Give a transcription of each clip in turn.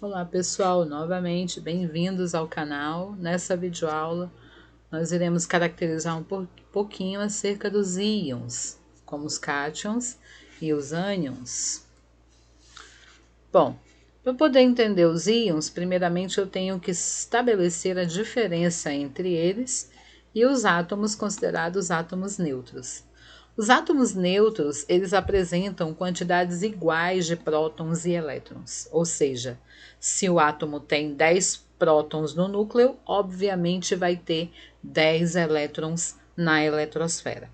Olá pessoal, novamente bem-vindos ao canal. Nessa videoaula nós iremos caracterizar pouquinho acerca dos íons, como os cátions e os ânions. Bom, para poder entender os íons, primeiramente eu tenho que estabelecer a diferença entre eles e os átomos considerados átomos neutros. Os átomos neutros, eles apresentam quantidades iguais de prótons e elétrons, ou seja, se o átomo tem 10 prótons no núcleo, obviamente vai ter 10 elétrons na eletrosfera.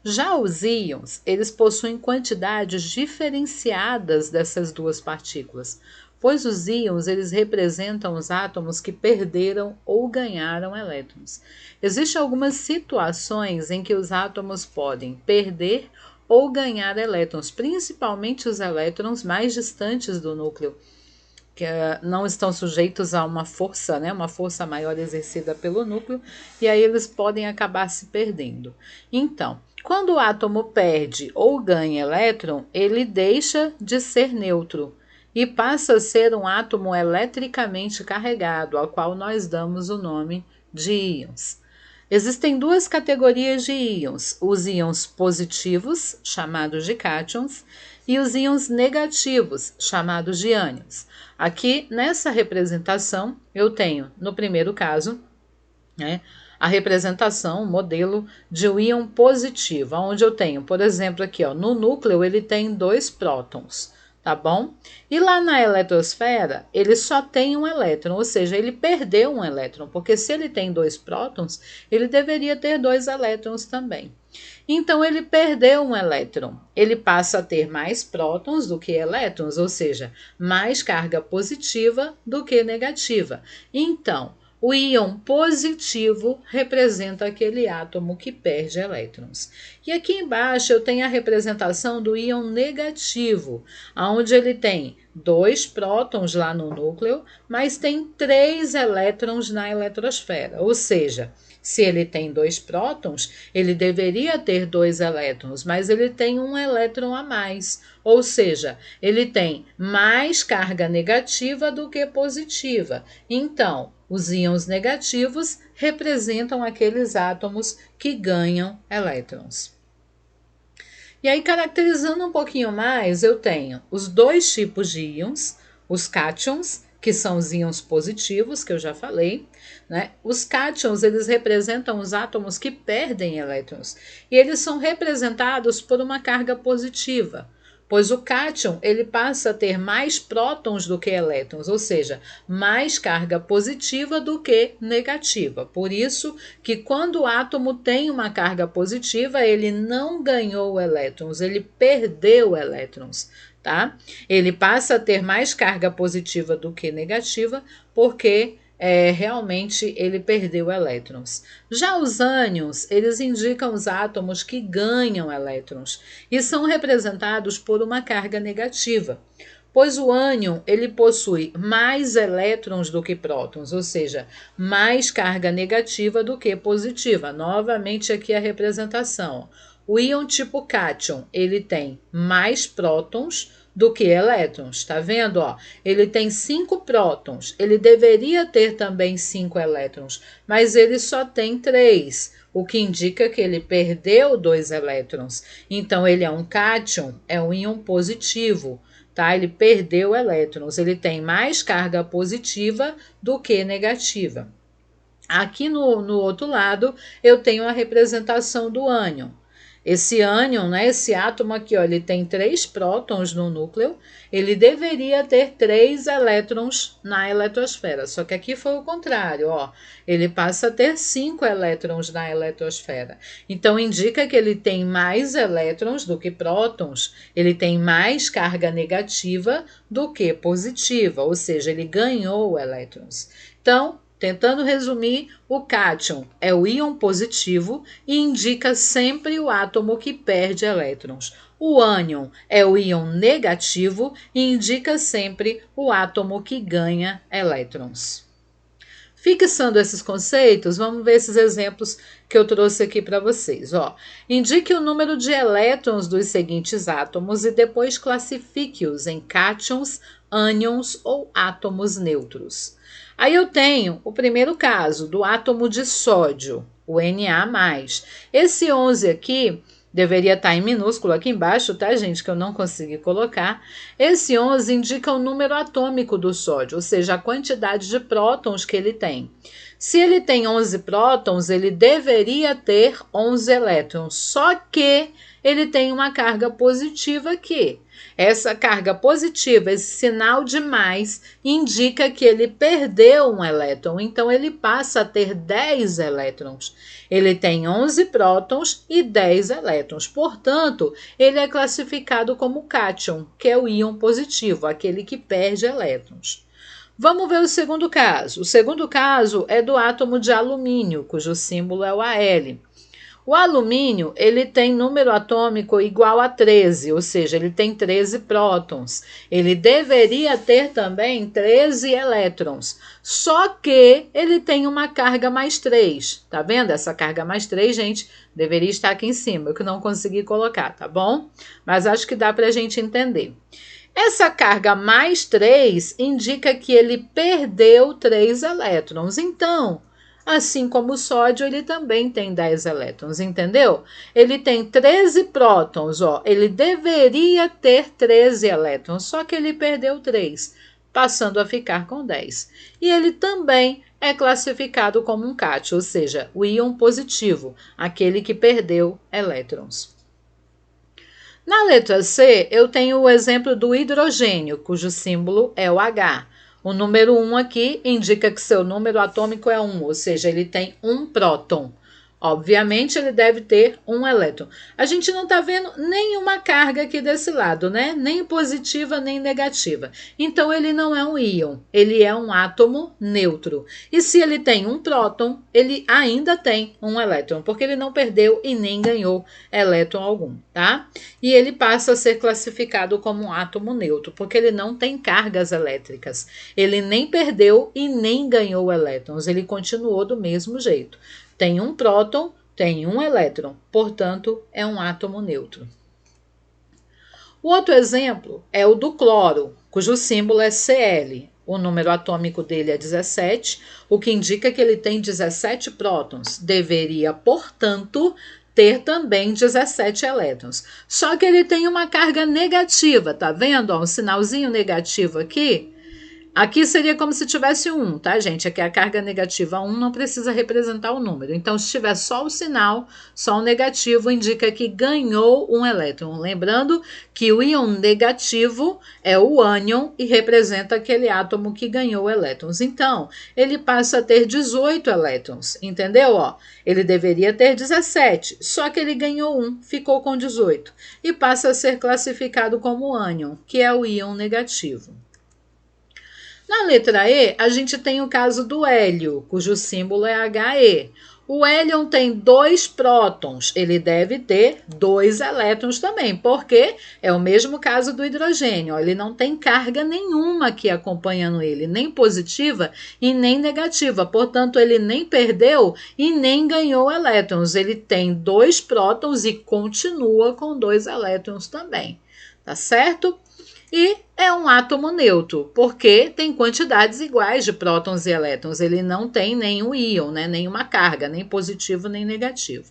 Já os íons, eles possuem quantidades diferenciadas dessas duas partículas, pois os íons, eles representam os átomos que perderam ou ganharam elétrons. Existem algumas situações em que os átomos podem perder ou ganhar elétrons, principalmente os elétrons mais distantes do núcleo, que não estão sujeitos a uma força, né, uma força maior exercida pelo núcleo, e aí eles podem acabar se perdendo. Então, quando o átomo perde ou ganha elétron, ele deixa de ser neutro e passa a ser um átomo eletricamente carregado, ao qual nós damos o nome de íons. Existem duas categorias de íons: os íons positivos, chamados de cátions, e os íons negativos, chamados de ânions. Aqui nessa representação, eu tenho, no primeiro caso, né, a representação, o modelo de um íon positivo, onde eu tenho, por exemplo, aqui, ó, no núcleo ele tem 2 prótons, tá bom? E lá na eletrosfera ele só tem um elétron, ou seja, ele perdeu um elétron, porque se ele tem 2 prótons, ele deveria ter 2 elétrons também. Então ele perdeu um elétron, ele passa a ter mais prótons do que elétrons, ou seja, mais carga positiva do que negativa. Então, o íon positivo representa aquele átomo que perde elétrons. E aqui embaixo eu tenho a representação do íon negativo, onde ele tem 2 prótons lá no núcleo, mas tem 3 elétrons na eletrosfera. Ou seja, se ele tem 2 prótons, ele deveria ter 2 elétrons, mas ele tem um elétron a mais. Ou seja, ele tem mais carga negativa do que positiva. Então, os íons negativos representam aqueles átomos que ganham elétrons. E aí, caracterizando um pouquinho mais, eu tenho os 2 tipos de íons, os cátions, que são os íons positivos, que eu já falei, né? Os cátions, eles representam os átomos que perdem elétrons, e eles são representados por uma carga positiva, pois o cátion ele passa a ter mais prótons do que elétrons, ou seja, mais carga positiva do que negativa. Por isso que quando o átomo tem uma carga positiva, ele não ganhou elétrons, ele perdeu elétrons, tá? Ele passa a ter mais carga positiva do que negativa, porque realmente ele perdeu elétrons. Já os ânions, eles indicam os átomos que ganham elétrons e são representados por uma carga negativa, pois o ânion ele possui mais elétrons do que prótons, ou seja, mais carga negativa do que positiva. Novamente aqui a representação. O íon tipo cátion, ele tem mais prótons do que elétrons, tá vendo? Ó, ele tem 5 prótons, ele deveria ter também 5 elétrons, mas ele só tem 3, o que indica que ele perdeu 2 elétrons. Então, ele é um cátion, é um íon positivo, tá? Ele perdeu elétrons, ele tem mais carga positiva do que negativa. Aqui no outro lado, eu tenho a representação do ânion. Esse ânion, né, esse átomo aqui, ó, ele tem 3 prótons no núcleo, ele deveria ter 3 elétrons na eletrosfera, só que aqui foi o contrário, ó, ele passa a ter 5 elétrons na eletrosfera. Então, indica que ele tem mais elétrons do que prótons, ele tem mais carga negativa do que positiva, ou seja, ele ganhou elétrons. Então, tentando resumir, o cátion é o íon positivo e indica sempre o átomo que perde elétrons. O ânion é o íon negativo e indica sempre o átomo que ganha elétrons. Fixando esses conceitos, vamos ver esses exemplos que eu trouxe aqui para vocês. Ó, indique o número de elétrons dos seguintes átomos e depois classifique-os em cátions, ânions ou átomos neutros. Aí eu tenho o primeiro caso do átomo de sódio, o Na+. Esse 11 aqui deveria estar em minúsculo aqui embaixo, tá, gente? Que eu não consegui colocar. Esse 11 indica o número atômico do sódio, ou seja, a quantidade de prótons que ele tem. Se ele tem 11 prótons, ele deveria ter 11 elétrons, só que ele tem uma carga positiva aqui. Essa carga positiva, esse sinal de mais, indica que ele perdeu um elétron, então ele passa a ter 10 elétrons. Ele tem 11 prótons e 10 elétrons, portanto, ele é classificado como cátion, que é o íon positivo, aquele que perde elétrons. Vamos ver o segundo caso. O segundo caso é do átomo de alumínio, cujo símbolo é o Al. O alumínio, ele tem número atômico igual a 13, ou seja, ele tem 13 prótons. Ele deveria ter também 13 elétrons, só que ele tem uma carga mais 3. Tá vendo? Essa carga mais 3, gente, deveria estar aqui em cima, eu que não consegui colocar, tá bom? Mas acho que dá pra gente entender. Essa carga mais 3 indica que ele perdeu 3 elétrons. Então, assim como o sódio, ele também tem 10 elétrons, entendeu? Ele tem 13 prótons, ó. Ele deveria ter 13 elétrons, só que ele perdeu 3, passando a ficar com 10. E ele também é classificado como um cátion, ou seja, o íon positivo, aquele que perdeu elétrons. Na letra C, eu tenho o exemplo do hidrogênio, cujo símbolo é o H. O número 1 aqui indica que seu número atômico é 1, ou seja, ele tem um próton. Obviamente, ele deve ter um elétron. A gente não está vendo nenhuma carga aqui desse lado, né? Nem positiva, nem negativa. Então, ele não é um íon, ele é um átomo neutro. E se ele tem um próton, ele ainda tem um elétron, porque ele não perdeu e nem ganhou elétron algum, tá? E ele passa a ser classificado como um átomo neutro, porque ele não tem cargas elétricas. Ele nem perdeu e nem ganhou elétrons, ele continuou do mesmo jeito. Tem um próton, tem um elétron, portanto, é um átomo neutro. O outro exemplo é o do cloro, cujo símbolo é Cl. O número atômico dele é 17, o que indica que ele tem 17 prótons. Deveria, portanto, ter também 17 elétrons. Só que ele tem uma carga negativa, tá vendo? Ó, um sinalzinho negativo aqui. Aqui seria como se tivesse 1, tá, gente? Aqui a carga negativa 1 não precisa representar o número. Então, se tiver só o sinal, só o negativo, indica que ganhou um elétron. Lembrando que o íon negativo é o ânion e representa aquele átomo que ganhou elétrons. Então, ele passa a ter 18 elétrons, entendeu? Ó, ele deveria ter 17, só que ele ganhou 1, ficou com 18. E passa a ser classificado como ânion, que é o íon negativo. Na letra E, a gente tem o caso do hélio, cujo símbolo é He. O hélio tem 2 prótons, ele deve ter 2 elétrons também, porque é o mesmo caso do hidrogênio, ó, ele não tem carga nenhuma aqui acompanhando ele, nem positiva e nem negativa, portanto ele nem perdeu e nem ganhou elétrons, ele tem 2 prótons e continua com 2 elétrons também, tá certo? E é um átomo neutro, porque tem quantidades iguais de prótons e elétrons. Ele não tem nenhum íon, né? Nenhuma carga, nem positivo nem negativo.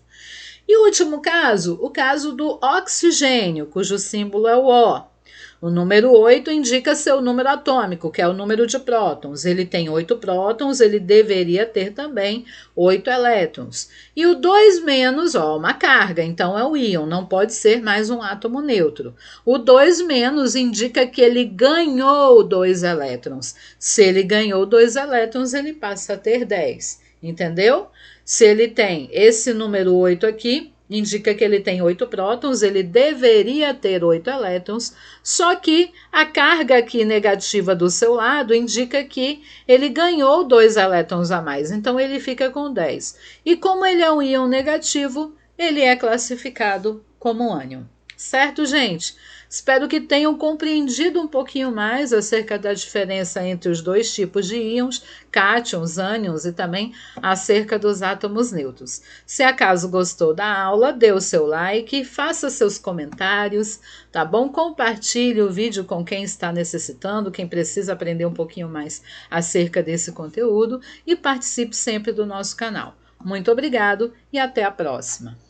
E o último caso, o caso do oxigênio, cujo símbolo é o O. O número 8 indica seu número atômico, que é o número de prótons. Ele tem 8 prótons, ele deveria ter também 8 elétrons. E o 2 menos, ó, uma carga, então é o íon, não pode ser mais um átomo neutro. O 2 menos indica que ele ganhou 2 elétrons. Se ele ganhou 2 elétrons, ele passa a ter 10, entendeu? Se ele tem esse número 8 aqui, indica que ele tem 8 prótons, ele deveria ter 8 elétrons, só que a carga aqui negativa do seu lado indica que ele ganhou 2 elétrons a mais, então ele fica com 10. E como ele é um íon negativo, ele é classificado como ânion. Certo, gente? Espero que tenham compreendido um pouquinho mais acerca da diferença entre os dois tipos de íons, cátions, ânions, e também acerca dos átomos neutros. Se acaso gostou da aula, dê o seu like, faça seus comentários, tá bom? Compartilhe o vídeo com quem está necessitando, quem precisa aprender um pouquinho mais acerca desse conteúdo, e participe sempre do nosso canal. Muito obrigado e até a próxima!